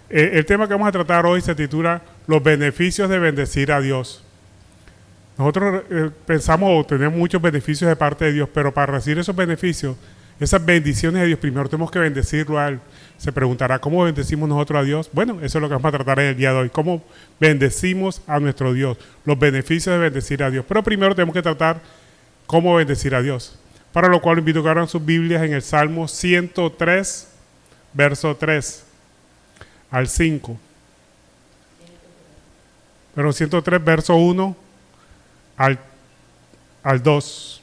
El tema que vamos a tratar hoy se titula Los beneficios de bendecir a Dios. Nosotros pensamos o tenemos muchos beneficios de parte de Dios, pero para recibir esos beneficios, esas bendiciones de Dios, primero tenemos que bendecirlo a Él. Se preguntará, ¿cómo bendecimos nosotros a Dios? Bueno, eso es lo que vamos a tratar en el día de hoy. ¿Cómo bendecimos a nuestro Dios? Los beneficios de bendecir a Dios. Pero primero tenemos que tratar cómo bendecir a Dios. Para lo cual invito a que abran sus Biblias en el Salmo 103, verso 3 al 5. Pero 103, verso 1 al 2.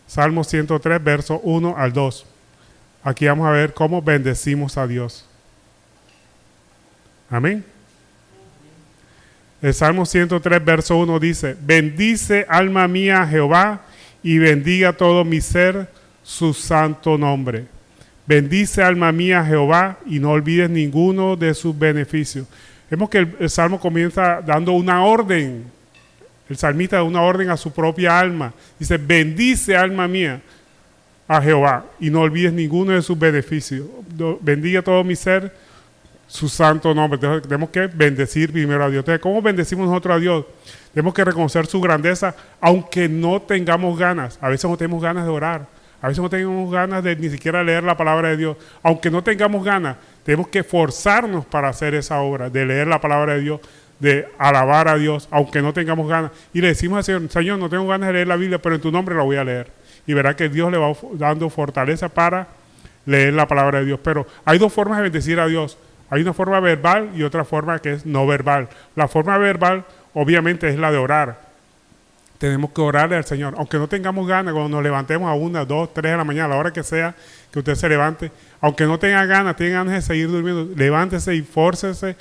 Salmo 103, verso 1 al 2. Aquí vamos a ver cómo bendecimos a Dios. Amén. El Salmo 103, verso 1 dice: bendice alma mía a Jehová y bendiga todo mi ser su santo nombre. Bendice alma mía a Jehová y no olvides ninguno de sus beneficios. Vemos que el Salmo comienza dando una orden. El salmista da una orden a su propia alma. Dice, bendice alma mía a Jehová y no olvides ninguno de sus beneficios. Bendiga todo mi ser su santo nombre. Entonces, tenemos que bendecir primero a Dios. Entonces, ¿cómo bendecimos nosotros a Dios? Tenemos que reconocer su grandeza, aunque no tengamos ganas. A veces no tenemos ganas de orar. A veces no tenemos ganas de ni siquiera leer la palabra de Dios. Aunque no tengamos ganas, tenemos que forzarnos para hacer esa obra, de leer la palabra de Dios, de alabar a Dios, aunque no tengamos ganas. Y le decimos al Señor, Señor, no tengo ganas de leer la Biblia, pero en tu nombre la voy a leer. Y verá que Dios le va dando fortaleza para leer la palabra de Dios. Pero hay dos formas de bendecir a Dios. Hay una forma verbal y otra forma que es no verbal. La forma verbal, obviamente, es la de orar. Tenemos que orarle al Señor. Aunque no tengamos ganas, cuando nos levantemos a 1, 2, 3 de la mañana, a la hora que sea que usted se levante, aunque no tenga ganas de seguir durmiendo, levántese y fórcese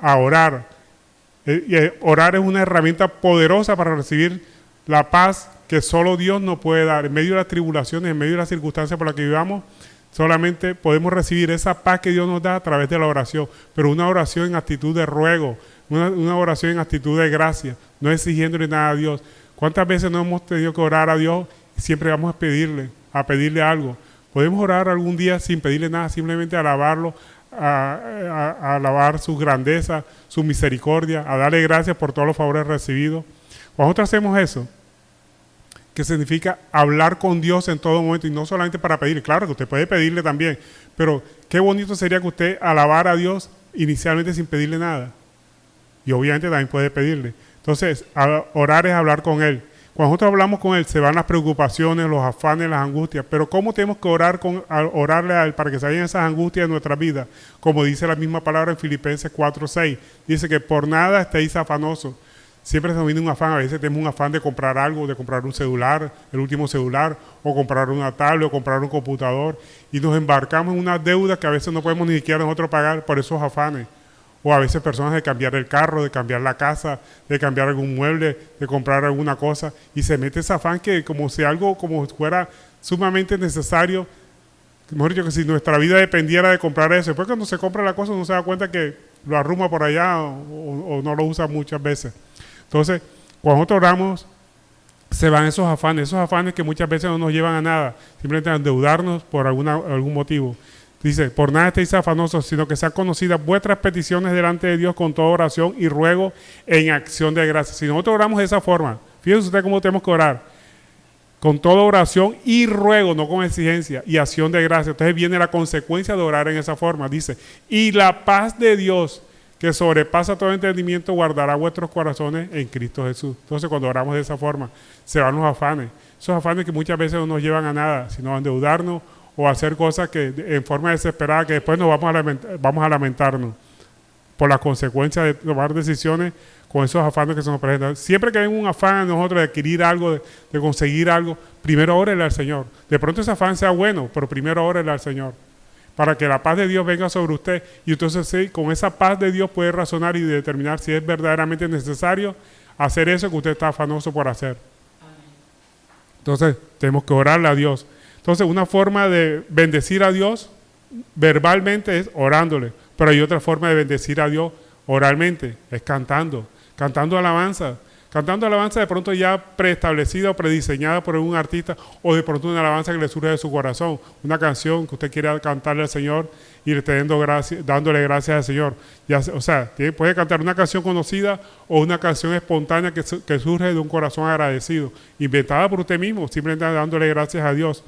a orar. Orar es una herramienta poderosa para recibir la paz que solo Dios nos puede dar. En medio de las tribulaciones, en medio de las circunstancias por las que vivamos, solamente podemos recibir esa paz que Dios nos da a través de la oración, pero una oración en actitud de ruego, una oración en actitud de gracia, no exigiéndole nada a Dios. ¿Cuántas veces no hemos tenido que orar a Dios y siempre vamos a pedirle algo? Podemos orar algún día sin pedirle nada, simplemente alabarlo, a alabar su grandeza, su misericordia, a darle gracias por todos los favores recibidos. Cuando nosotros hacemos eso, que significa hablar con Dios en todo momento y no solamente para pedirle, claro que usted puede pedirle también, pero qué bonito sería que usted alabara a Dios inicialmente sin pedirle nada. Y obviamente también puede pedirle. Entonces, orar es hablar con Él. Cuando nosotros hablamos con Él, se van las preocupaciones, los afanes, las angustias. Pero ¿cómo tenemos que orarle a Él para que se vayan esas angustias de nuestra vida? Como dice la misma palabra en Filipenses 4:6. Dice que por nada estéis afanosos. Siempre se nos viene un afán. A veces tenemos un afán de comprar algo, de comprar un celular, el último celular, o comprar una tablet, o comprar un computador. Y nos embarcamos en una deuda que a veces no podemos ni siquiera nosotros pagar por esos afanes. O a veces personas de cambiar el carro, de cambiar la casa, de cambiar algún mueble, de comprar alguna cosa. Y se mete ese afán que como si algo como fuera sumamente necesario. Mejor dicho, que si nuestra vida dependiera de comprar eso. Después cuando se compra la cosa uno se da cuenta que lo arruma por allá o no lo usa muchas veces. Entonces, cuando nosotros oramos, se van esos afanes que muchas veces no nos llevan a nada. Simplemente a endeudarnos por algún motivo. Dice, por nada estéis afanosos, sino que sean conocidas vuestras peticiones delante de Dios con toda oración y ruego en acción de gracias. Si nosotros oramos de esa forma, fíjense usted cómo tenemos que orar. Con toda oración y ruego, no con exigencia, y acción de gracias. Entonces viene la consecuencia de orar en esa forma. Dice, y la paz de Dios, que sobrepasa todo entendimiento, guardará vuestros corazones en Cristo Jesús. Entonces cuando oramos de esa forma, se van los afanes. Esos afanes que muchas veces no nos llevan a nada, sino a endeudarnos, o hacer cosas que en forma desesperada que después nos vamos a lamentarnos por las consecuencias de tomar decisiones con esos afanes que se nos presentan. Siempre que hay un afán en nosotros de adquirir algo, de conseguir algo, primero órele al Señor. De pronto ese afán sea bueno, pero primero órele al Señor para que la paz de Dios venga sobre usted y entonces sí, con esa paz de Dios puede razonar y determinar si es verdaderamente necesario hacer eso que usted está afanoso por hacer. Entonces tenemos que orarle a Dios. Entonces, una forma de bendecir a Dios verbalmente es orándole, pero hay otra forma de bendecir a Dios oralmente, es cantando alabanza, Cantando alabanza de pronto ya preestablecida o prediseñada por algún artista, o de pronto una alabanza que le surge de su corazón, una canción que usted quiera cantarle al Señor y le esté dándole gracias al Señor. O sea, puede cantar una canción conocida o una canción espontánea que surge de un corazón agradecido, inventada por usted mismo, simplemente dándole gracias a Dios.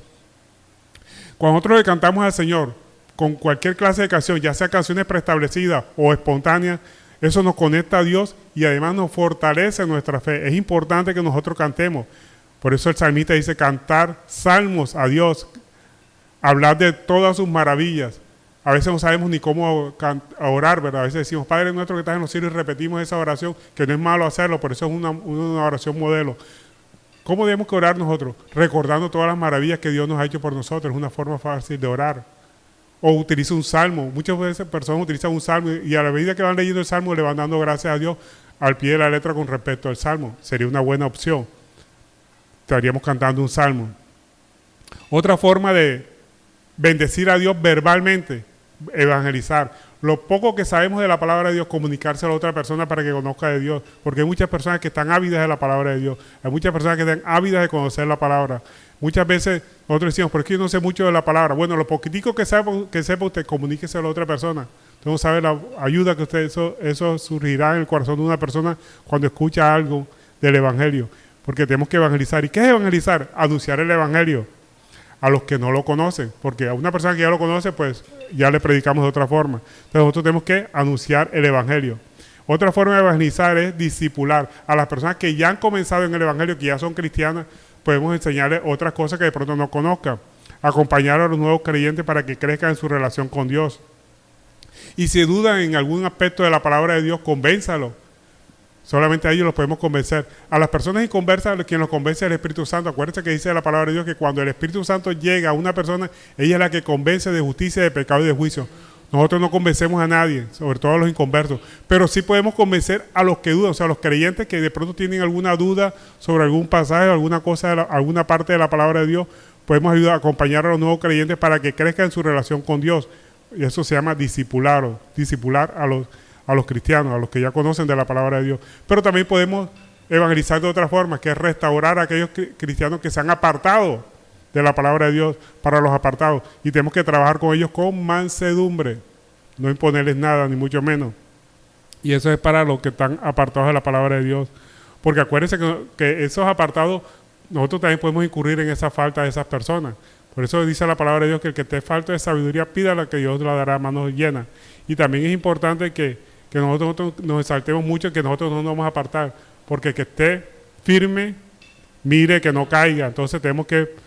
Cuando nosotros le cantamos al Señor con cualquier clase de canción, ya sea canciones preestablecidas o espontáneas, eso nos conecta a Dios y además nos fortalece nuestra fe. Es importante que nosotros cantemos. Por eso el salmista dice cantar salmos a Dios, hablar de todas sus maravillas. A veces no sabemos ni cómo orar, ¿verdad? A veces decimos, Padre nuestro que estás en los cielos, y repetimos esa oración, que no es malo hacerlo, por eso es una oración modelo. ¿Cómo debemos que orar nosotros? Recordando todas las maravillas que Dios nos ha hecho por nosotros. Es una forma fácil de orar. O utiliza un salmo. Muchas veces personas utilizan un salmo y a la medida que van leyendo el salmo le van dando gracias a Dios al pie de la letra con respecto al salmo. Sería una buena opción. Estaríamos cantando un salmo. Otra forma de bendecir a Dios verbalmente, evangelizar. Lo poco que sabemos de la palabra de Dios, comunicárselo a otra persona para que conozca de Dios. Porque hay muchas personas que están ávidas de la palabra de Dios. Hay muchas personas que están ávidas de conocer la palabra. Muchas veces nosotros decimos, pero es que yo no sé mucho de la palabra. Bueno, lo poquitico que sepa usted, comuníquese a la otra persona. Usted no sabe la ayuda que usted, eso surgirá en el corazón de una persona cuando escucha algo del Evangelio. Porque tenemos que evangelizar. ¿Y qué es evangelizar? Anunciar el Evangelio a los que no lo conocen. Porque a una persona que ya lo conoce, pues ya le predicamos de otra forma. Entonces nosotros tenemos que anunciar el Evangelio. Otra forma de evangelizar es discipular. A las personas que ya han comenzado en el Evangelio, que ya son cristianas, podemos enseñarles otras cosas que de pronto no conozcan. Acompañar a los nuevos creyentes para que crezcan en su relación con Dios. Y si dudan en algún aspecto de la palabra de Dios, convénzalo. Solamente a ellos los podemos convencer. A las personas inconversas, quien los convence es el Espíritu Santo. Acuérdense que dice la palabra de Dios que cuando el Espíritu Santo llega a una persona, ella es la que convence de justicia, de pecado y de juicio. Nosotros no convencemos a nadie, sobre todo a los inconversos, pero sí podemos convencer a los que dudan, o sea, a los creyentes que de pronto tienen alguna duda sobre algún pasaje, alguna cosa, alguna parte de la palabra de Dios. Podemos ayudar a acompañar a los nuevos creyentes para que crezcan en su relación con Dios. Y eso se llama discipular a los cristianos, a los que ya conocen de la palabra de Dios. Pero también podemos evangelizar de otra forma, que es restaurar a aquellos cristianos que se han apartado de la palabra de Dios, para los apartados. Y tenemos que trabajar con ellos con mansedumbre, no imponerles nada, ni mucho menos. Y eso es para los que están apartados de la palabra de Dios. Porque acuérdense que esos apartados, nosotros también podemos incurrir en esa falta de esas personas. Por eso dice la palabra de Dios que el que esté falto de sabiduría, pídala, que Dios la dará a manos llenas. Y también es importante que nosotros nos exaltemos mucho, que nosotros no nos vamos a apartar. Porque el que esté firme, mire que no caiga. Entonces tenemos que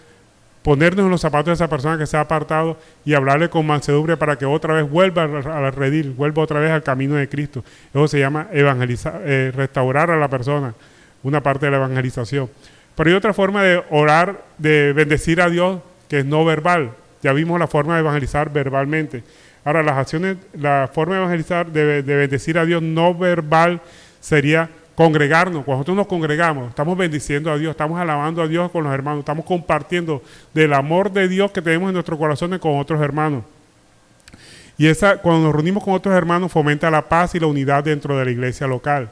ponernos en los zapatos de esa persona que se ha apartado y hablarle con mansedumbre para que otra vez vuelva al redil, vuelva otra vez al camino de Cristo. Eso se llama evangelizar, restaurar a la persona, una parte de la evangelización. Pero hay otra forma de orar, de bendecir a Dios, que es no verbal. Ya vimos la forma de evangelizar verbalmente. Ahora, la forma de evangelizar, de bendecir a Dios no verbal sería congregarnos. Cuando nosotros nos congregamos, estamos bendiciendo a Dios, estamos alabando a Dios con los hermanos, estamos compartiendo del amor de Dios que tenemos en nuestros corazones con otros hermanos. Y cuando nos reunimos con otros hermanos, fomenta la paz y la unidad dentro de la iglesia local.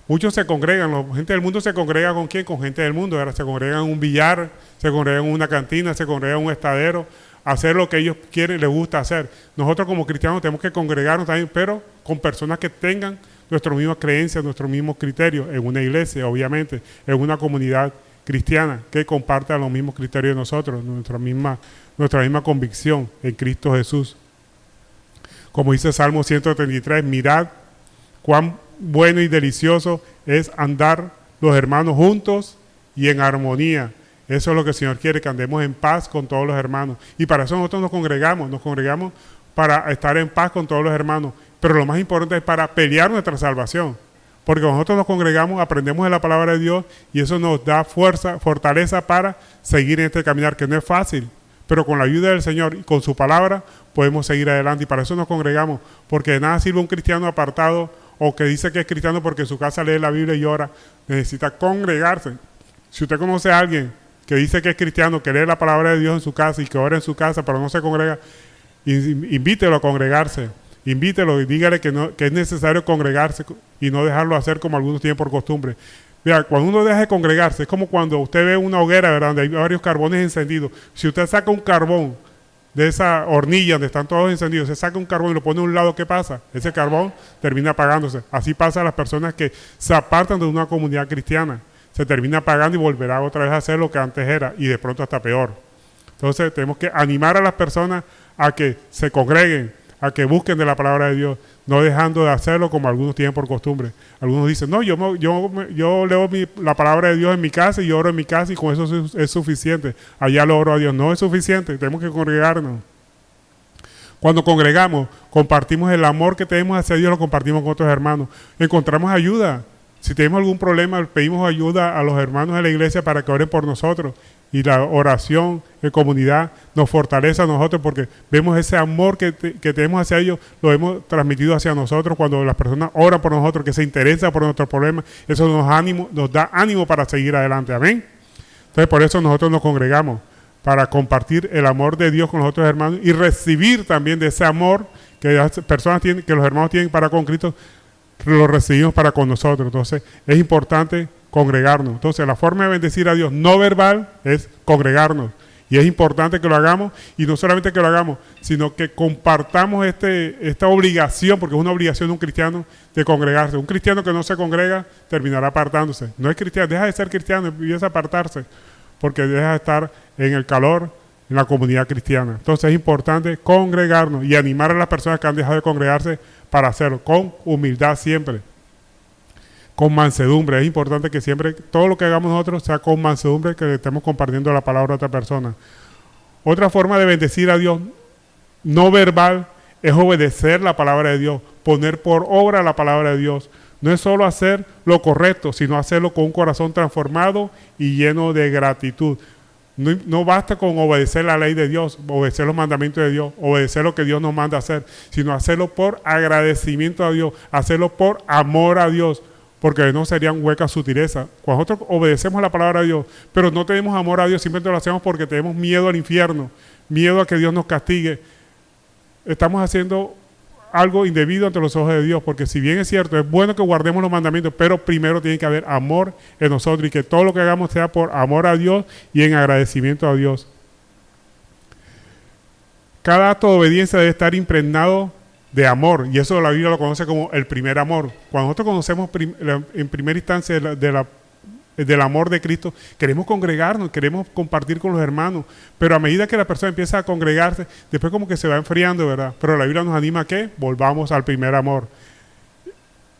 Muchos se congregan, la gente del mundo se congrega ¿con quién? Con gente del mundo. Ahora se congregan en un billar, se congregan en una cantina, se congregan en un estadero, hacer lo que ellos quieren, les gusta hacer. Nosotros como cristianos tenemos que congregarnos también, pero con personas que tengan nuestras mismas creencias, nuestros mismos criterios, en una iglesia, obviamente, en una comunidad cristiana que comparta los mismos criterios de nosotros, nuestra misma convicción en Cristo Jesús. Como dice Salmo 133, mirad cuán bueno y delicioso es andar los hermanos juntos y en armonía. Eso es lo que el Señor quiere, que andemos en paz con todos los hermanos. Y para eso nosotros nos congregamos para estar en paz con todos los hermanos. Pero lo más importante es para pelear nuestra salvación. Porque cuando nosotros nos congregamos, aprendemos de la palabra de Dios y eso nos da fortaleza para seguir en este caminar, que no es fácil. Pero con la ayuda del Señor y con su palabra podemos seguir adelante. Y para eso nos congregamos. Porque de nada sirve un cristiano apartado o que dice que es cristiano porque en su casa lee la Biblia y ora. Necesita congregarse. Si usted conoce a alguien que dice que es cristiano, que lee la palabra de Dios en su casa y que ora en su casa, pero no se congrega, invítelo a congregarse. Invítelo y dígale que es necesario congregarse y no dejarlo hacer como algunos tienen por costumbre. Vea, cuando uno deja de congregarse, es como cuando usted ve una hoguera, ¿verdad? Donde hay varios carbones encendidos. Si usted saca un carbón de esa hornilla donde están todos encendidos, se saca un carbón y lo pone a un lado, ¿qué pasa? Ese carbón termina apagándose. Así pasa a las personas que se apartan de una comunidad cristiana. Se termina apagando y volverá otra vez a hacer lo que antes era y de pronto hasta peor. Entonces tenemos que animar a las personas a que se congreguen, a que busquen de la palabra de Dios, no dejando de hacerlo como algunos tienen por costumbre. Algunos dicen, no, yo leo la palabra de Dios en mi casa y oro en mi casa y con eso es suficiente. Allá lo oro a Dios. No es suficiente, tenemos que congregarnos. Cuando congregamos, compartimos el amor que tenemos hacia Dios, lo compartimos con otros hermanos. Encontramos ayuda. Si tenemos algún problema, pedimos ayuda a los hermanos de la iglesia para que oren por nosotros. Y la oración en comunidad nos fortalece a nosotros porque vemos ese amor que tenemos hacia ellos, lo hemos transmitido hacia nosotros cuando las personas oran por nosotros, que se interesan por nuestros problemas. Eso nos da ánimo para seguir adelante. Amén. Entonces, por eso nosotros nos congregamos, para compartir el amor de Dios con los otros hermanos y recibir también de ese amor que las personas tienen, que los hermanos tienen para con Cristo, lo recibimos para con nosotros. Entonces, es importante congregarnos. Entonces, la forma de bendecir a Dios no verbal es congregarnos. Y es importante que lo hagamos, y no solamente que lo hagamos, sino que compartamos esta obligación, porque es una obligación de un cristiano de congregarse. Un cristiano que no se congrega terminará apartándose. No es cristiano, deja de ser cristiano y empieza a apartarse, porque deja de estar en el calor, en la comunidad cristiana. Entonces es importante congregarnos y animar a las personas que han dejado de congregarse para hacerlo, con humildad siempre, con mansedumbre. Es importante que siempre todo lo que hagamos nosotros sea con mansedumbre, que estemos compartiendo la palabra a otra persona. Otra forma de bendecir a Dios no verbal es obedecer la palabra de Dios, poner por obra la palabra de Dios. No es solo hacer lo correcto, sino hacerlo con un corazón transformado y lleno de gratitud. No basta con obedecer la ley de Dios, obedecer los mandamientos de Dios, obedecer lo que Dios nos manda hacer, sino hacerlo por agradecimiento a Dios, hacerlo por amor a Dios, porque no serían huecas sutilezas. Cuando nosotros obedecemos la palabra de Dios, pero no tenemos amor a Dios, simplemente lo hacemos porque tenemos miedo al infierno, miedo a que Dios nos castigue, estamos haciendo algo indebido ante los ojos de Dios, porque si bien es cierto, es bueno que guardemos los mandamientos, pero primero tiene que haber amor en nosotros y que todo lo que hagamos sea por amor a Dios y en agradecimiento a Dios. Cada acto de obediencia debe estar impregnado de amor, y eso la Biblia lo conoce como el primer amor. Cuando nosotros conocemos en primera instancia del amor de Cristo, queremos congregarnos, queremos compartir con los hermanos, pero a medida que la persona empieza a congregarse, después como que se va enfriando, ¿verdad? Pero la Biblia nos anima a que volvamos al primer amor,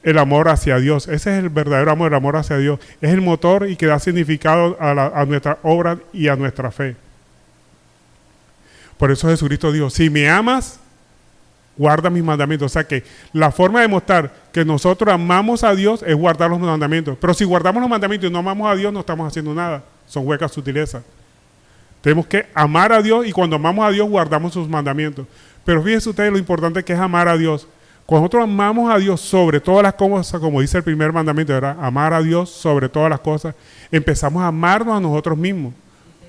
el amor hacia Dios. Ese es el verdadero amor, el amor hacia Dios. Es el motor y que da significado a nuestra obra y a nuestra fe. Por eso Jesucristo dijo, si me amas, guarda mis mandamientos. O sea que la forma de mostrar que nosotros amamos a Dios es guardar los mandamientos. Pero si guardamos los mandamientos y no amamos a Dios, no estamos haciendo nada. Son huecas sutilezas. Tenemos que amar a Dios y cuando amamos a Dios guardamos sus mandamientos. Pero fíjense ustedes lo importante que es amar a Dios. Cuando nosotros amamos a Dios sobre todas las cosas, como dice el primer mandamiento, ¿verdad? Amar a Dios sobre todas las cosas, empezamos a amarnos a nosotros mismos.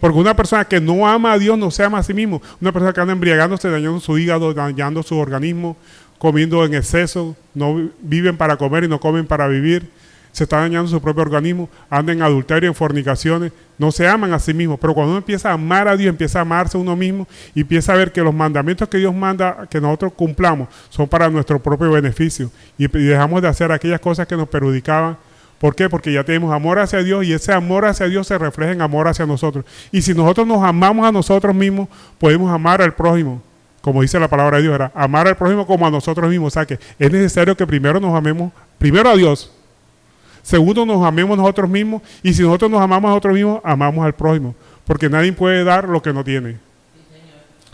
Porque una persona que no ama a Dios no se ama a sí mismo. Una persona que anda embriagándose, dañando su hígado, dañando su organismo, comiendo en exceso, no viven para comer y no comen para vivir, se está dañando su propio organismo, anda en adulterio, en fornicaciones, no se aman a sí mismos. Pero cuando uno empieza a amar a Dios, empieza a amarse a uno mismo y empieza a ver que los mandamientos que Dios manda que nosotros cumplamos son para nuestro propio beneficio y dejamos de hacer aquellas cosas que nos perjudicaban. ¿Por qué? Porque ya tenemos amor hacia Dios y ese amor hacia Dios se refleja en amor hacia nosotros. Y si nosotros nos amamos a nosotros mismos, podemos amar al prójimo. Como dice la palabra de Dios, ¿verdad? Amar al prójimo como a nosotros mismos. O sea que es necesario que primero nos amemos, primero a Dios. Segundo, nos amemos nosotros mismos. Y si nosotros nos amamos a nosotros mismos, amamos al prójimo. Porque nadie puede dar lo que no tiene.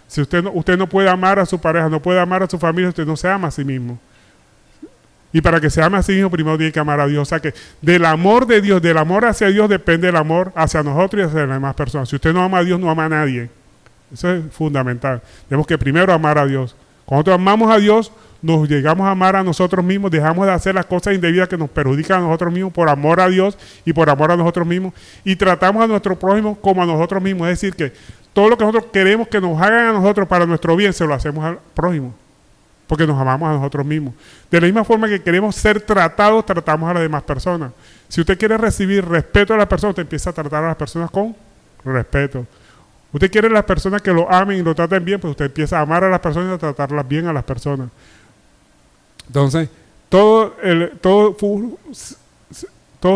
Si usted no puede amar a su pareja, no puede amar a su familia, usted no se ama a sí mismo. Y para que se ame a sí mismo, primero tiene que amar a Dios. O sea que del amor de Dios, del amor hacia Dios, depende el amor hacia nosotros y hacia las demás personas. Si usted no ama a Dios, no ama a nadie. Eso es fundamental. Tenemos que primero amar a Dios. Cuando nosotros amamos a Dios, nos llegamos a amar a nosotros mismos, dejamos de hacer las cosas indebidas que nos perjudican a nosotros mismos por amor a Dios y por amor a nosotros mismos. Y tratamos a nuestro prójimo como a nosotros mismos. Es decir, que todo lo que nosotros queremos que nos hagan a nosotros para nuestro bien, se lo hacemos al prójimo. porque nos amamos a nosotros mismos. De la misma forma que queremos ser tratados, tratamos a las demás personas. Si usted quiere recibir respeto a las personas, usted empieza a tratar a las personas con respeto. Usted quiere las personas que lo amen y lo traten bien, pues usted empieza a amar a las personas y a tratarlas bien a las personas. Entonces, todo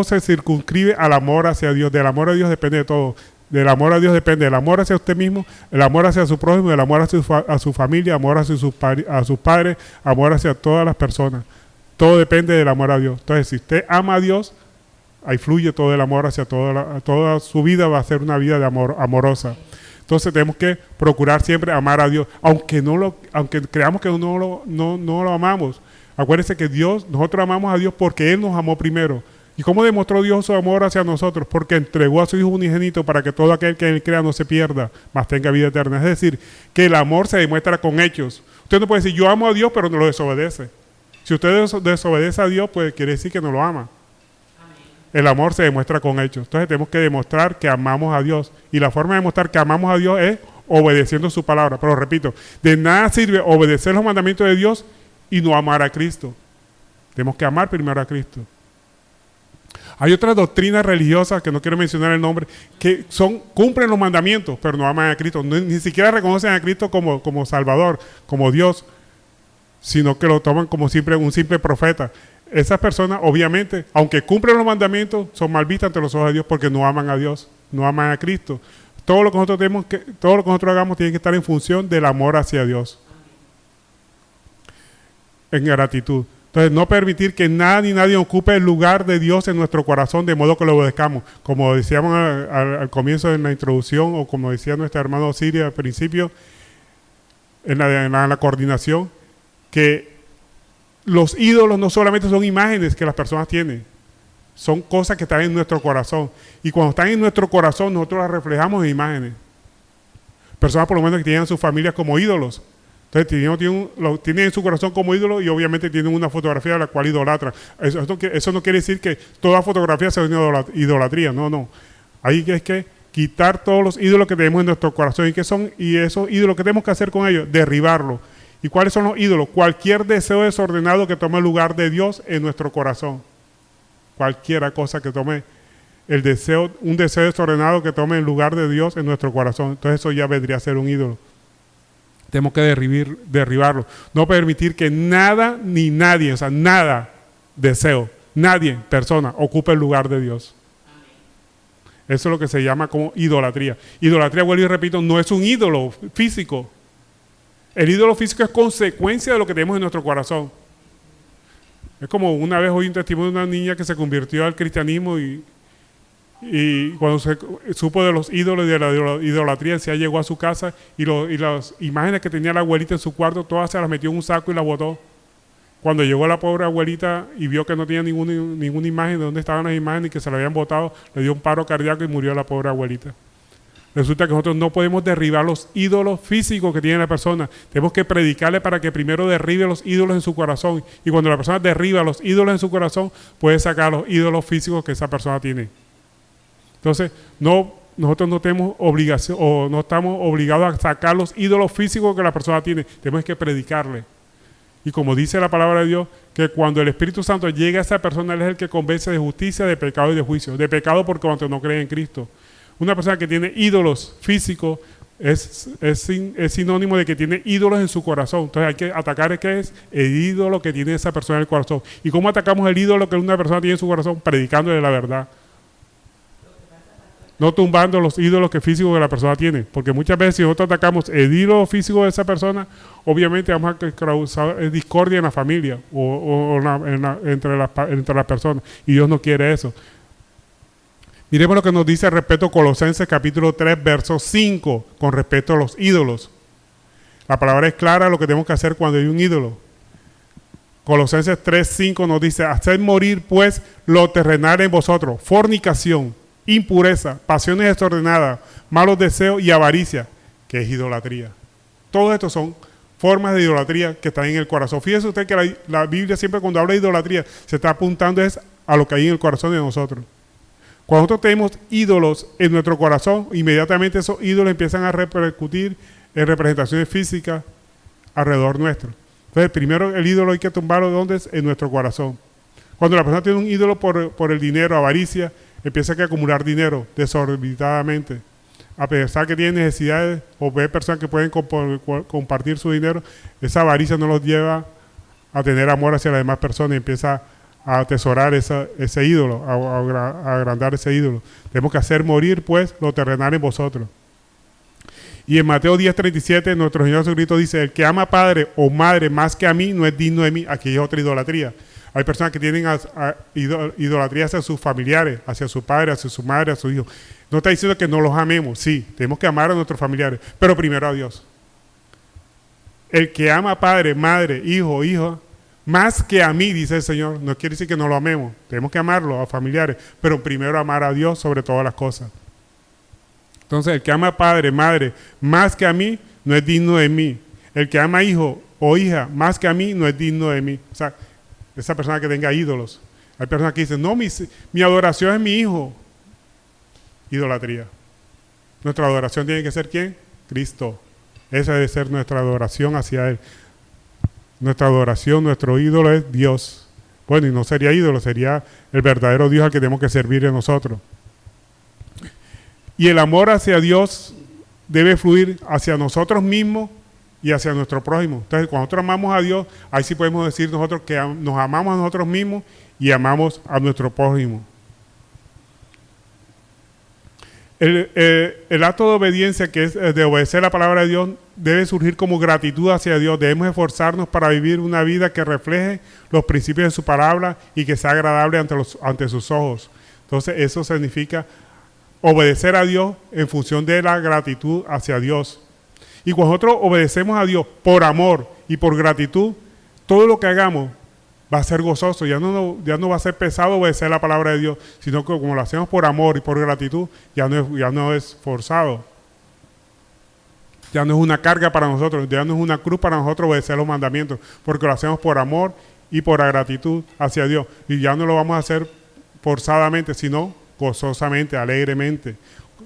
se circunscribe al amor hacia Dios. Del amor a Dios depende de todo. Del amor a Dios depende del amor hacia usted mismo, el amor hacia su prójimo, el amor hacia su familia, amor hacia a sus padres, amor hacia todas las personas. Todo depende del amor a Dios. Entonces, si usted ama a Dios, ahí fluye todo el amor hacia toda su vida, va a ser una vida de amorosa. Entonces tenemos que procurar siempre amar a Dios, aunque creamos que no lo amamos. Acuérdense que nosotros amamos a Dios porque Él nos amó primero. ¿Y cómo demostró Dios su amor hacia nosotros? Porque entregó a su Hijo unigénito para que todo aquel que en Él crea no se pierda, mas tenga vida eterna. Es decir, que el amor se demuestra con hechos. Usted no puede decir, yo amo a Dios, pero no lo desobedece. Si usted desobedece a Dios, pues quiere decir que no lo ama. El amor se demuestra con hechos. Entonces tenemos que demostrar que amamos a Dios. Y la forma de demostrar que amamos a Dios es obedeciendo su palabra. Pero repito, de nada sirve obedecer los mandamientos de Dios y no amar a Cristo. Tenemos que amar primero a Cristo. Hay otras doctrinas religiosas, que no quiero mencionar el nombre, que cumplen los mandamientos, pero no aman a Cristo. Ni siquiera reconocen a Cristo como Salvador, como Dios, sino que lo toman como un simple profeta. Esas personas, obviamente, aunque cumplen los mandamientos, son mal vistas ante los ojos de Dios porque no aman a Dios, no aman a Cristo. Todo lo que nosotros hagamos tiene que estar en función del amor hacia Dios. En gratitud. Entonces, no permitir que nada ni nadie ocupe el lugar de Dios en nuestro corazón de modo que lo obedezcamos. Como decíamos al comienzo de la introducción, o como decía nuestra hermana Osiria al principio, en la coordinación, que los ídolos no solamente son imágenes que las personas tienen, son cosas que están en nuestro corazón. Y cuando están en nuestro corazón, nosotros las reflejamos en imágenes. Personas por lo menos que tienen a sus familias como ídolos. Entonces lo tienen en su corazón como ídolo y obviamente tienen una fotografía de la cual idolatran. Eso no quiere decir que toda fotografía sea una idolatría, no. Ahí es que quitar todos los ídolos que tenemos en nuestro corazón. Y esos ídolos, ¿qué tenemos que hacer con ellos? Derribarlos. ¿Y cuáles son los ídolos? Cualquier deseo desordenado que tome el lugar de Dios en nuestro corazón. Cualquiera cosa que tome un deseo desordenado que tome el lugar de Dios en nuestro corazón. Entonces eso ya vendría a ser un ídolo. Tenemos que derribarlo. No permitir que nada ni nadie, o sea, nada, nadie, persona, ocupe el lugar de Dios. Eso es lo que se llama como idolatría. Idolatría, vuelvo y repito, no es un ídolo físico. El ídolo físico es consecuencia de lo que tenemos en nuestro corazón. Es como una vez oí un testimonio de una niña que se convirtió al cristianismo y cuando se supo de los ídolos y de la idolatría, se llegó a su casa y las imágenes que tenía la abuelita en su cuarto, todas se las metió en un saco y las botó. Cuando llegó la pobre abuelita y vio que no tenía ninguna imagen de dónde estaban las imágenes y que se la habían botado, le dio un paro cardíaco y murió la pobre abuelita. Resulta que nosotros no podemos derribar los ídolos físicos que tiene la persona. Tenemos que predicarle para que primero derribe los ídolos en su corazón. Y cuando la persona derriba los ídolos en su corazón, puede sacar los ídolos físicos que esa persona tiene. Entonces, nosotros no tenemos obligación o no estamos obligados a sacar los ídolos físicos que la persona tiene. Tenemos que predicarle. Y como dice la palabra de Dios, que cuando el Espíritu Santo llega a esa persona, Él es el que convence de justicia, de pecado y de juicio. De pecado porque cuando no cree en Cristo. Una persona que tiene ídolos físicos es sinónimo de que tiene ídolos en su corazón. Entonces hay que atacar ¿qué es? El ídolo que tiene esa persona en el corazón. ¿Y cómo atacamos el ídolo que una persona tiene en su corazón? Predicándole la verdad. No tumbando los ídolos físicos que la persona tiene. Porque muchas veces si nosotros atacamos el ídolo físico de esa persona, obviamente vamos a causar discordia en la familia entre las personas. Y Dios no quiere eso. Miremos lo que nos dice respecto a Colosenses capítulo 3, verso 5, con respecto a los ídolos. La palabra es clara lo que tenemos que hacer cuando hay un ídolo. Colosenses 3, 5 nos dice, haced morir pues lo terrenal en vosotros, fornicación, impureza, pasiones desordenadas, malos deseos y avaricia, que es idolatría. Todo esto son formas de idolatría que están en el corazón. Fíjese usted que la Biblia siempre cuando habla de idolatría se está apuntando es a lo que hay en el corazón de nosotros. Cuando nosotros tenemos ídolos en nuestro corazón, inmediatamente esos ídolos empiezan a repercutir en representaciones físicas alrededor nuestro. Entonces, primero el ídolo hay que tumbarlo, ¿dónde es? En nuestro corazón. Cuando la persona tiene un ídolo por el dinero, avaricia, empieza a acumular dinero desorbitadamente. A pesar que tiene necesidades o ve personas que pueden compartir su dinero, esa avaricia no los lleva a tener amor hacia las demás personas y empieza a atesorar ese ídolo, a agrandar ese ídolo. Tenemos que hacer morir, pues, lo terrenal en vosotros. Y en Mateo 10:37, nuestro Señor Jesucristo dice, el que ama padre o madre más que a mí, no es digno de mí. Aquí hay otra idolatría. Hay personas que tienen idolatría hacia sus familiares, hacia su padre, hacia su madre, a su hijo. No está diciendo que no los amemos, sí, tenemos que amar a nuestros familiares, pero primero a Dios. El que ama padre, madre, hijo, hija, más que a mí, dice el Señor, no quiere decir que no lo amemos, tenemos que amarlo a familiares, pero primero amar a Dios sobre todas las cosas. Entonces, el que ama padre, madre, más que a mí, no es digno de mí. El que ama hijo o hija, más que a mí, no es digno de mí. O sea, esa persona que tenga ídolos. Hay personas que dicen, no, mi adoración es mi hijo. Idolatría. Nuestra adoración tiene que ser ¿quién? Cristo. Esa debe ser nuestra adoración hacia Él. Nuestra adoración, nuestro ídolo es Dios. Bueno, y no sería ídolo, sería el verdadero Dios al que tenemos que servir a nosotros. Y el amor hacia Dios debe fluir hacia nosotros mismos y hacia nuestro prójimo. Entonces, cuando nosotros amamos a Dios, ahí sí podemos decir nosotros que nos amamos a nosotros mismos y amamos a nuestro prójimo. El acto de obediencia, que es de obedecer la palabra de Dios, debe surgir como gratitud hacia Dios. Debemos esforzarnos para vivir una vida que refleje los principios de su palabra y que sea agradable ante sus ojos. Entonces, eso significa obedecer a Dios en función de la gratitud hacia Dios. Y cuando nosotros obedecemos a Dios por amor y por gratitud, todo lo que hagamos va a ser gozoso, ya no va a ser pesado obedecer la palabra de Dios, sino que como lo hacemos por amor y por gratitud, ya no es forzado. Ya no es una carga para nosotros, ya no es una cruz para nosotros obedecer los mandamientos, porque lo hacemos por amor y por gratitud hacia Dios. Y ya no lo vamos a hacer forzadamente, sino gozosamente, alegremente,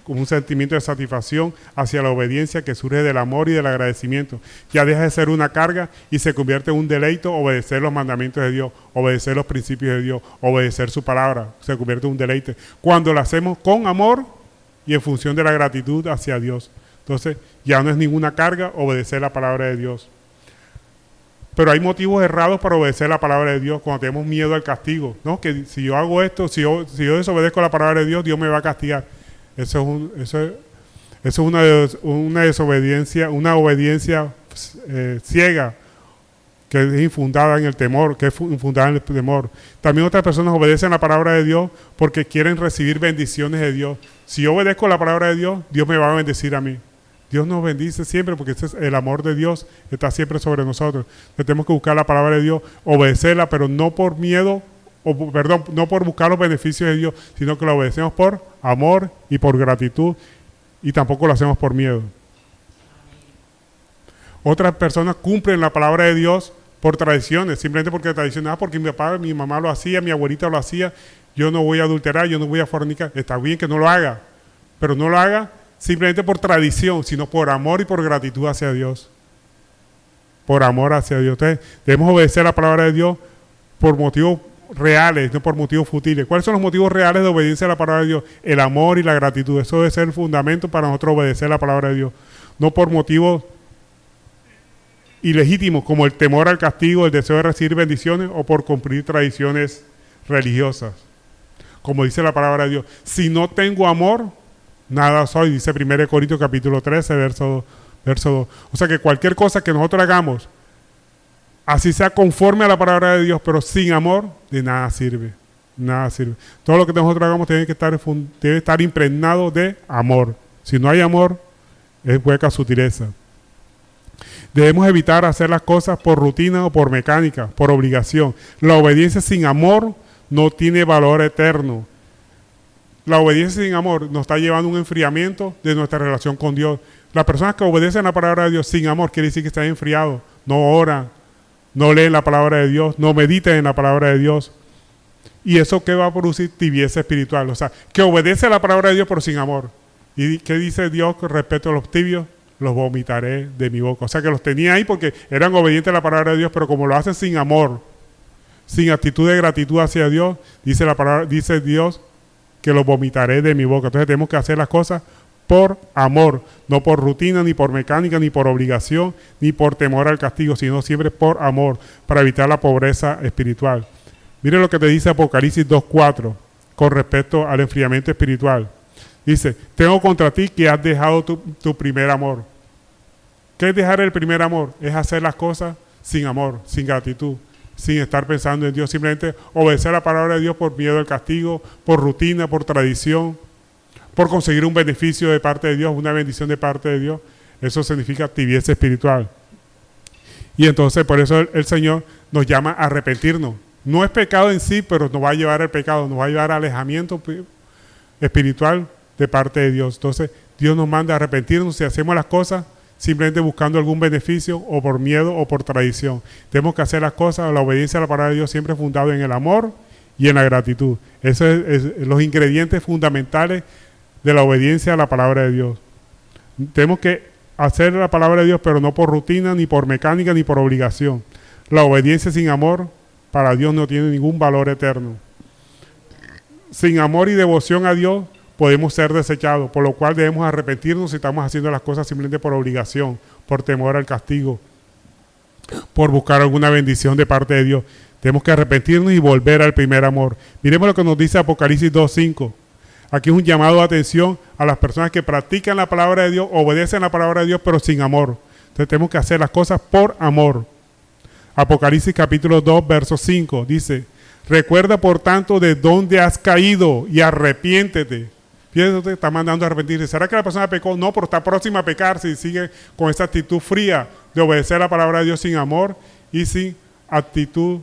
con un sentimiento de satisfacción hacia la obediencia que surge del amor y del agradecimiento. Ya deja de ser una carga y se convierte en un deleito obedecer los mandamientos de Dios, obedecer los principios de Dios, obedecer su palabra, se convierte en un deleite. Cuando lo hacemos con amor y en función de la gratitud hacia Dios. Entonces, ya no es ninguna carga obedecer la palabra de Dios. Pero hay motivos errados para obedecer la palabra de Dios cuando tenemos miedo al castigo, ¿no? Que si yo hago esto, si yo desobedezco la palabra de Dios, Dios me va a castigar. Eso es una desobediencia, una obediencia ciega, que es infundada en el temor, que es infundada en el temor. También otras personas obedecen la palabra de Dios porque quieren recibir bendiciones de Dios. Si yo obedezco la palabra de Dios, Dios me va a bendecir a mí. Dios nos bendice siempre porque el amor de Dios está siempre sobre nosotros. Entonces tenemos que buscar la palabra de Dios, obedecerla, pero no por miedo, no por buscar los beneficios de Dios, sino que lo obedecemos por amor y por gratitud, y tampoco lo hacemos por miedo. Otras personas cumplen la palabra de Dios por tradiciones, simplemente porque tradiciones, porque mi papá, mi mamá lo hacía, mi abuelita lo hacía, yo no voy a adulterar, yo no voy a fornicar. Está bien que no lo haga, pero no lo haga simplemente por tradición, sino por amor y por gratitud hacia Dios. Por amor hacia Dios. Entonces, debemos obedecer la palabra de Dios por motivos reales, no por motivos futiles. ¿Cuáles son los motivos reales de obediencia a la palabra de Dios? El amor y la gratitud. Eso debe ser el fundamento para nosotros obedecer la palabra de Dios. No por motivos ilegítimos como el temor al castigo, el deseo de recibir bendiciones o por cumplir tradiciones religiosas. Como dice la palabra de Dios, si no tengo amor, nada soy, dice 1 Corintios capítulo 13, verso 2. O sea que cualquier cosa que nosotros hagamos, así sea conforme a la palabra de Dios, pero sin amor, de nada sirve. Nada sirve. Todo lo que nosotros hagamos debe estar impregnado de amor. Si no hay amor, es hueca sutileza. Debemos evitar hacer las cosas por rutina o por mecánica, por obligación. La obediencia sin amor no tiene valor eterno. La obediencia sin amor nos está llevando a un enfriamiento de nuestra relación con Dios. Las personas que obedecen la palabra de Dios sin amor quiere decir que están enfriados, no oran, no leen la palabra de Dios, no meditan en la palabra de Dios. ¿Y eso qué va a producir? Tibieza espiritual. O sea, que obedece a la palabra de Dios pero sin amor. ¿Y qué dice Dios con respecto a los tibios? los vomitaré de mi boca. O sea que los tenía ahí porque eran obedientes a la palabra de Dios, pero como lo hacen sin amor, sin actitud de gratitud hacia Dios, dice la palabra, dice Dios que los vomitaré de mi boca. Entonces tenemos que hacer las cosas por amor, no por rutina, ni por mecánica, ni por obligación, ni por temor al castigo, sino siempre por amor, para evitar la pobreza espiritual. Mire lo que te dice Apocalipsis 2:4 con respecto al enfriamiento espiritual. Dice, tengo contra ti que has dejado tu primer amor. ¿Qué es dejar el primer amor? Es hacer las cosas sin amor, sin gratitud, sin estar pensando en Dios, simplemente obedecer la palabra de Dios por miedo al castigo, por rutina, por tradición, por conseguir un beneficio de parte de Dios, una bendición de parte de Dios. Eso significa tibieza espiritual. Y entonces por eso el Señor nos llama a arrepentirnos. No es pecado en sí, pero nos va a llevar al pecado, nos va a llevar al alejamiento espiritual de parte de Dios. Entonces Dios nos manda a arrepentirnos si hacemos las cosas simplemente buscando algún beneficio o por miedo o por tradición. Tenemos que hacer las cosas, la obediencia a la palabra de Dios siempre fundado en el amor y en la gratitud. Esos es los ingredientes fundamentales de la obediencia a la palabra de Dios. Tenemos que hacer la palabra de Dios, pero no por rutina, ni por mecánica, ni por obligación. La obediencia sin amor para Dios no tiene ningún valor eterno. Sin amor y devoción a Dios podemos ser desechados, por lo cual debemos arrepentirnos si estamos haciendo las cosas simplemente por obligación, por temor al castigo, por buscar alguna bendición de parte de Dios. Tenemos que arrepentirnos y volver al primer amor. Miremos lo que nos dice Apocalipsis 2:5. Aquí es un llamado de atención a las personas que practican la palabra de Dios, obedecen la palabra de Dios, pero sin amor. Entonces tenemos que hacer las cosas por amor. Apocalipsis capítulo 2, verso 5, dice, recuerda por tanto de dónde has caído y arrepiéntete. Fíjate, te está mandando a arrepentirse. ¿Será que la persona pecó? No, pero está próxima a pecar si sigue con esa actitud fría de obedecer la palabra de Dios sin amor y sin actitud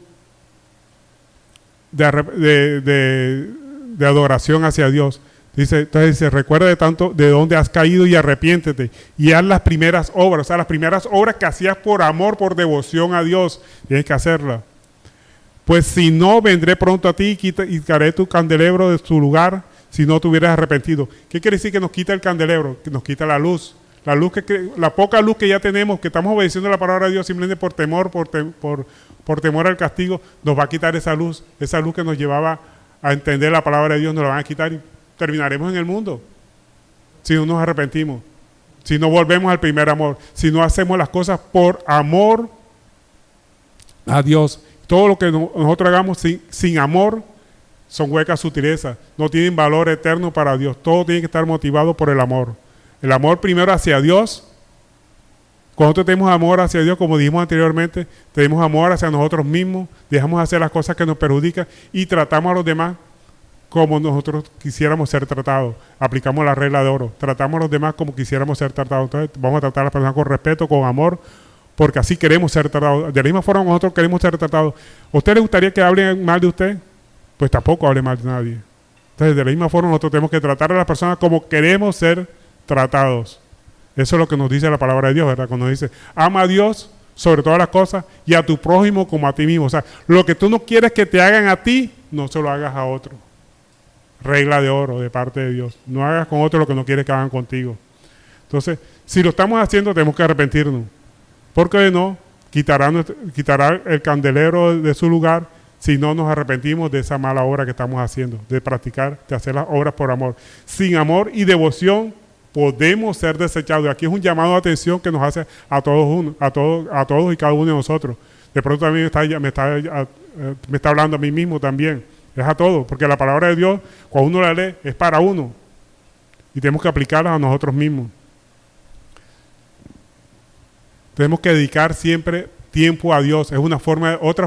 de adoración hacia Dios. Entonces dice, recuerda de tanto de dónde has caído y arrepiéntete y haz las primeras obras, o sea, las primeras obras que hacías por amor, por devoción a Dios, tienes que hacerlas. Pues si no, vendré pronto a ti y quitaré tu candelabro de su lugar si no te hubieras arrepentido. ¿Qué quiere decir que nos quita el candelabro? Que nos quita la luz. La poca luz que ya tenemos, que estamos obedeciendo la palabra de Dios simplemente por temor, por temor al castigo, nos va a quitar esa luz que nos llevaba a entender la palabra de Dios, nos la van a quitar y terminaremos en el mundo si no nos arrepentimos, si no volvemos al primer amor, si no hacemos las cosas por amor a Dios. Todo lo que nosotros hagamos sin amor son huecas sutilezas, no tienen valor eterno para Dios. Todo tiene que estar motivado por el amor. El amor primero hacia Dios. Cuando nosotros tenemos amor hacia Dios, como dijimos anteriormente, tenemos amor hacia nosotros mismos, dejamos de hacer las cosas que nos perjudican y tratamos a los demás como nosotros quisiéramos ser tratados. Aplicamos la regla de oro, tratamos a los demás como quisiéramos ser tratados. Entonces vamos a tratar a las personas con respeto, con amor, porque así queremos ser tratados. De la misma forma nosotros queremos ser tratados. ¿A usted le gustaría que hablen mal de usted? Pues tampoco hable mal de nadie. Entonces de la misma forma nosotros tenemos que tratar a las personas como queremos ser tratados. Eso es lo que nos dice la palabra de Dios, ¿verdad? Cuando dice, ama a Dios sobre todas las cosas y a tu prójimo como a ti mismo. O sea, lo que tú no quieres que te hagan a ti, no se lo hagas a otro. Regla de oro de parte de Dios. No hagas con otro lo que no quieres que hagan contigo. Entonces, si lo estamos haciendo, tenemos que arrepentirnos. Porque no, quitará el candelero de su lugar si no nos arrepentimos de esa mala obra que estamos haciendo, de hacer las obras por amor. Sin amor y devoción podemos ser desechados. Y aquí es un llamado de atención que nos hace a todos y cada uno de nosotros. De pronto también me está hablando a mí mismo también. Es a todos, porque la palabra de Dios, cuando uno la lee, es para uno. Y tenemos que aplicarla a nosotros mismos. Tenemos que dedicar siempre tiempo a Dios. Es otra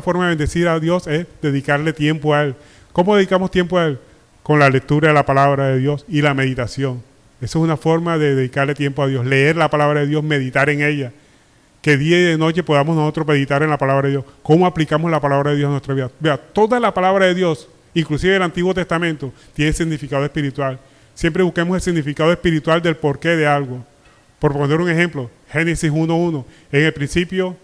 forma de bendecir a Dios es dedicarle tiempo a Él. ¿Cómo dedicamos tiempo a Él? Con la lectura de la palabra de Dios y la meditación. Esa es una forma de dedicarle tiempo a Dios. Leer la palabra de Dios, meditar en ella. Que día y de noche podamos nosotros meditar en la palabra de Dios. ¿Cómo aplicamos la palabra de Dios en nuestra vida? Vea, toda la palabra de Dios, inclusive el Antiguo Testamento, tiene significado espiritual. Siempre busquemos el significado espiritual del porqué de algo. Por poner un ejemplo, Génesis 1:1. En el principio,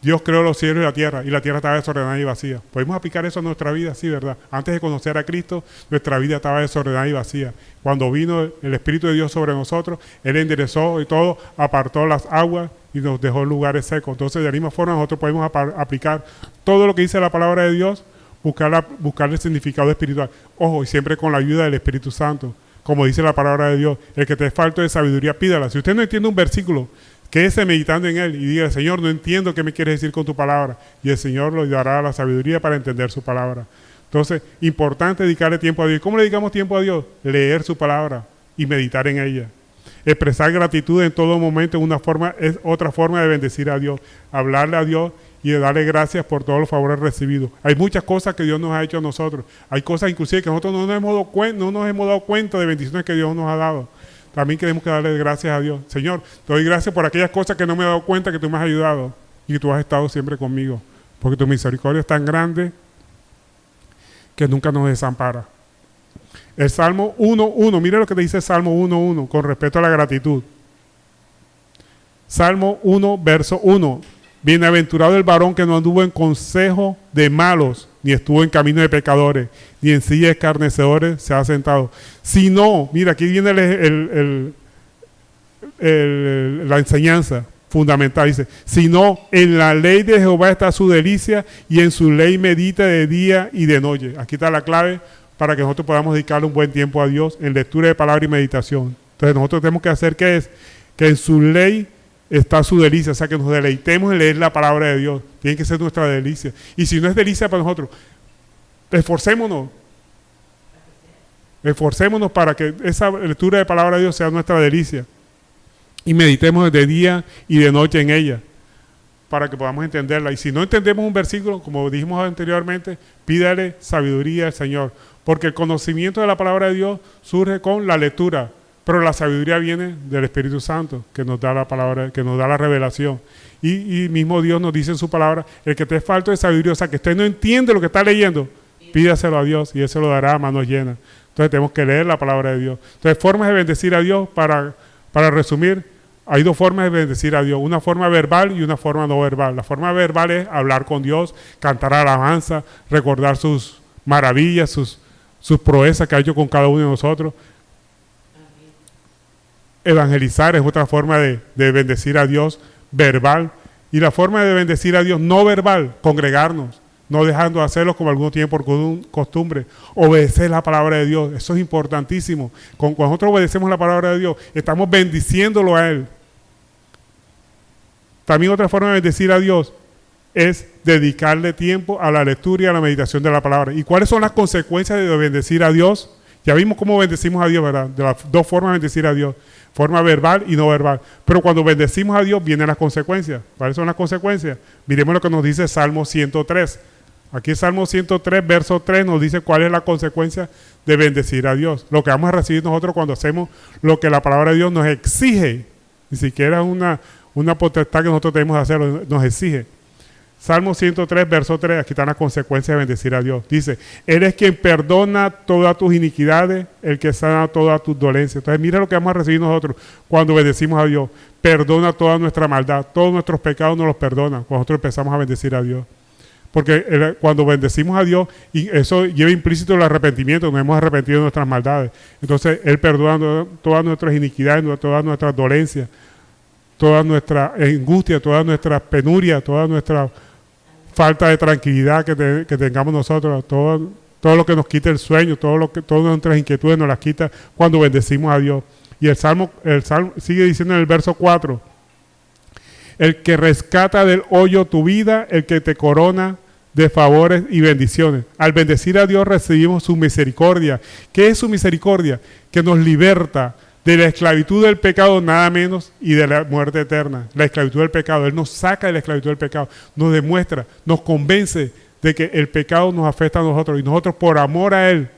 Dios creó los cielos y la tierra estaba desordenada y vacía. ¿Podemos aplicar eso a nuestra vida? Sí, ¿verdad? Antes de conocer a Cristo, nuestra vida estaba desordenada y vacía. Cuando vino el Espíritu de Dios sobre nosotros, Él enderezó y todo, apartó las aguas y nos dejó lugares secos. Entonces, de la misma forma, nosotros podemos aplicar todo lo que dice la palabra de Dios, buscar el significado espiritual. Ojo, y siempre con la ayuda del Espíritu Santo. Como dice la palabra de Dios, el que te falte de sabiduría, pídala. Si usted no entiende un versículo, quédese meditando en él y diga, Señor, no entiendo qué me quieres decir con tu palabra. Y el Señor le dará la sabiduría para entender su palabra. Entonces, importante dedicarle tiempo a Dios. ¿Cómo le dedicamos tiempo a Dios? Leer su palabra y meditar en ella. Expresar gratitud en todo momento es otra forma de bendecir a Dios. Hablarle a Dios y de darle gracias por todos los favores recibidos. Hay muchas cosas que Dios nos ha hecho a nosotros. Hay cosas inclusive que nosotros no nos hemos dado cuenta de bendiciones que Dios nos ha dado. También tenemos que darle gracias a Dios. Señor, te doy gracias por aquellas cosas que no me he dado cuenta que tú me has ayudado y que tú has estado siempre conmigo. Porque tu misericordia es tan grande que nunca nos desampara. El Salmo 1:1, mire lo que te dice el Salmo 1:1 con respecto a la gratitud. Salmo 1, verso 1. Bienaventurado el varón que no anduvo en consejo de malos, ni estuvo en camino de pecadores, ni en silla de escarnecedores se ha sentado. Sino, mira, aquí viene la enseñanza fundamental, dice, sino en la ley de Jehová está su delicia, y en su ley medita de día y de noche. Aquí está la clave para que nosotros podamos dedicarle un buen tiempo a Dios en lectura de palabra y meditación. Entonces nosotros tenemos que hacer que en su ley está su delicia, o sea que nos deleitemos en leer la palabra de Dios. Tiene que ser nuestra delicia. Y si no es delicia para nosotros, esforcémonos para que esa lectura de palabra de Dios sea nuestra delicia. Y meditemos de día y de noche en ella, para que podamos entenderla. Y si no entendemos un versículo, como dijimos anteriormente, pídale sabiduría al Señor, porque el conocimiento de la palabra de Dios surge con la lectura. Pero la sabiduría viene del Espíritu Santo, que nos da la palabra, que nos da la revelación. Y mismo Dios nos dice en su palabra, el que te falte de sabiduría, o sea, que usted no entiende lo que está leyendo, pídaselo a Dios y Él se lo dará a manos llenas. Entonces tenemos que leer la palabra de Dios. Entonces, formas de bendecir a Dios, para resumir, hay dos formas de bendecir a Dios, una forma verbal y una forma no verbal. La forma verbal es hablar con Dios, cantar alabanza, recordar sus maravillas, sus proezas que ha hecho con cada uno de nosotros. Evangelizar es otra forma de bendecir a Dios verbal. Y la forma de bendecir a Dios no verbal, congregarnos, no dejando de hacerlo como algunos tienen por costumbre. Obedecer la palabra de Dios, eso es importantísimo. Cuando nosotros obedecemos la palabra de Dios, estamos bendiciéndolo a Él. También otra forma de bendecir a Dios es dedicarle tiempo a la lectura y a la meditación de la palabra. ¿Y cuáles son las consecuencias de bendecir a Dios? Ya vimos cómo bendecimos a Dios, ¿verdad? De las dos formas de bendecir a Dios. Forma verbal y no verbal. Pero cuando bendecimos a Dios, vienen las consecuencias. ¿Cuáles son las consecuencias? Miremos lo que nos dice Salmo 103. Aquí Salmo 103, verso 3, nos dice cuál es la consecuencia de bendecir a Dios. Lo que vamos a recibir nosotros cuando hacemos lo que la palabra de Dios nos exige. Ni siquiera es una potestad que nosotros tenemos de hacerlo, nos exige. Salmo 103, verso 3, aquí están las consecuencias de bendecir a Dios. Dice, Él es quien perdona todas tus iniquidades, el que sana todas tus dolencias. Entonces, mira lo que vamos a recibir nosotros cuando bendecimos a Dios. Perdona toda nuestra maldad, todos nuestros pecados nos los perdona cuando nosotros empezamos a bendecir a Dios. Porque cuando bendecimos a Dios, y eso lleva implícito el arrepentimiento, nos hemos arrepentido de nuestras maldades. Entonces, Él perdona todas nuestras iniquidades, todas nuestras dolencias, toda nuestra angustia, toda nuestra penuria, toda nuestra falta de tranquilidad que tengamos nosotros, todo lo que nos quita el sueño, todas nuestras inquietudes nos las quita cuando bendecimos a Dios. Y el Salmo sigue diciendo en el verso 4, el que rescata del hoyo tu vida, el que te corona de favores y bendiciones. Al bendecir a Dios recibimos su misericordia. ¿Qué es su misericordia? Que nos liberta de la esclavitud del pecado nada menos y de la muerte eterna. La esclavitud del pecado. Él nos saca de la esclavitud del pecado. Nos demuestra, nos convence de que el pecado nos afecta a nosotros. Y nosotros por amor a Él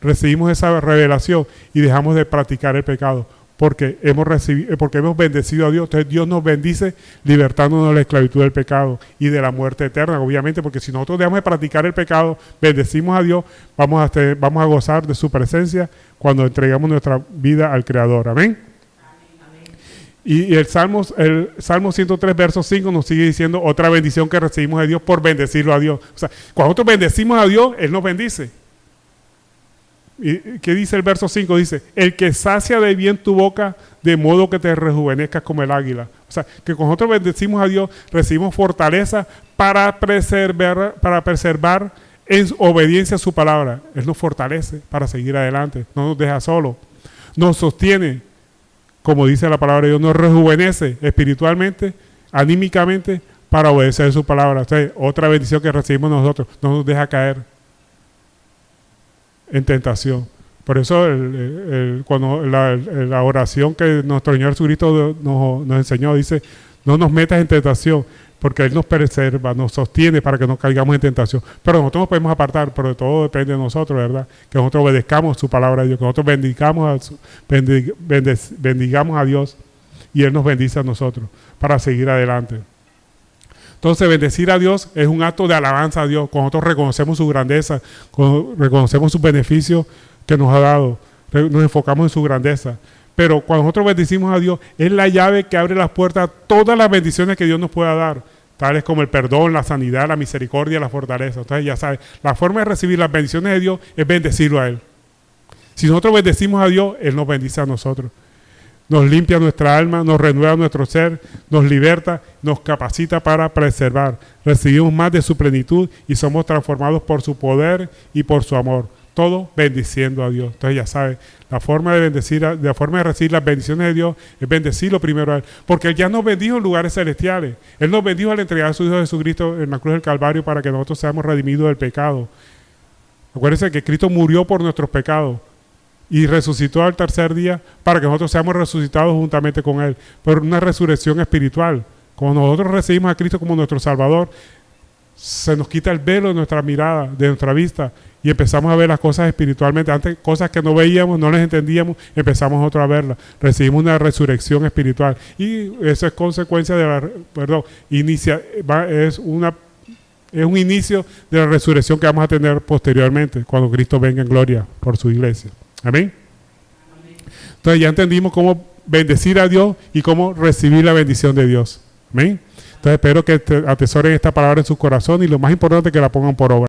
recibimos esa revelación y dejamos de practicar el pecado. Porque hemos bendecido a Dios. Entonces Dios nos bendice libertándonos de la esclavitud del pecado y de la muerte eterna, obviamente, porque si nosotros dejamos de practicar el pecado, bendecimos a Dios, vamos a gozar de su presencia cuando entregamos nuestra vida al Creador. Amén. Y el Salmo 103, verso 5 nos sigue diciendo otra bendición que recibimos de Dios por bendecirlo a Dios. O sea, cuando nosotros bendecimos a Dios, Él nos bendice. ¿Y qué dice el verso 5? Dice, el que sacia de bien tu boca, de modo que te rejuvenezcas como el águila. O sea, que cuando nosotros bendecimos a Dios, recibimos fortaleza para preservar en obediencia a su palabra. Él nos fortalece para seguir adelante, no nos deja solos, nos sostiene, como dice la palabra de Dios, nos rejuvenece espiritualmente, anímicamente, para obedecer su palabra. O sea, otra bendición que recibimos nosotros, no nos deja caer en tentación. Por eso cuando la oración que nuestro Señor Jesucristo nos enseñó, dice, no nos metas en tentación, porque Él nos preserva, nos sostiene para que no caigamos en tentación. Pero nosotros nos podemos apartar, pero todo depende de nosotros, ¿verdad? Que nosotros obedezcamos su palabra de Dios, que nosotros bendigamos a Dios y Él nos bendice a nosotros para seguir adelante. Entonces, bendecir a Dios es un acto de alabanza a Dios. Cuando nosotros reconocemos su grandeza, cuando reconocemos sus beneficios que nos ha dado, nos enfocamos en su grandeza. Pero cuando nosotros bendecimos a Dios, es la llave que abre las puertas a todas las bendiciones que Dios nos pueda dar, tales como el perdón, la sanidad, la misericordia, la fortaleza. Entonces, ya sabes, la forma de recibir las bendiciones de Dios es bendecirlo a Él. Si nosotros bendecimos a Dios, Él nos bendice a nosotros. Nos limpia nuestra alma, nos renueva nuestro ser, nos liberta, nos capacita para preservar. Recibimos más de su plenitud y somos transformados por su poder y por su amor. Todo bendiciendo a Dios. Entonces ya sabes, la forma de recibir las bendiciones de Dios es bendecirlo primero a Él. Porque Él ya nos bendijo en lugares celestiales. Él nos bendijo al entregar a su Hijo Jesucristo en la cruz del Calvario para que nosotros seamos redimidos del pecado. Acuérdense que Cristo murió por nuestros pecados y resucitó al tercer día para que nosotros seamos resucitados juntamente con Él, por una resurrección espiritual. Cuando nosotros recibimos a Cristo como nuestro Salvador, se nos quita el velo de nuestra mirada, de nuestra vista, y empezamos a ver las cosas espiritualmente. Antes, cosas que no veíamos, no las entendíamos, empezamos nosotros a verlas. Recibimos una resurrección espiritual, y eso es consecuencia de es un inicio de la resurrección que vamos a tener posteriormente, cuando Cristo venga en gloria por su iglesia. Amén. Entonces ya entendimos cómo bendecir a Dios y cómo recibir la bendición de Dios. Amén. Entonces espero que atesoren esta palabra en su corazón y lo más importante, que la pongan por obra.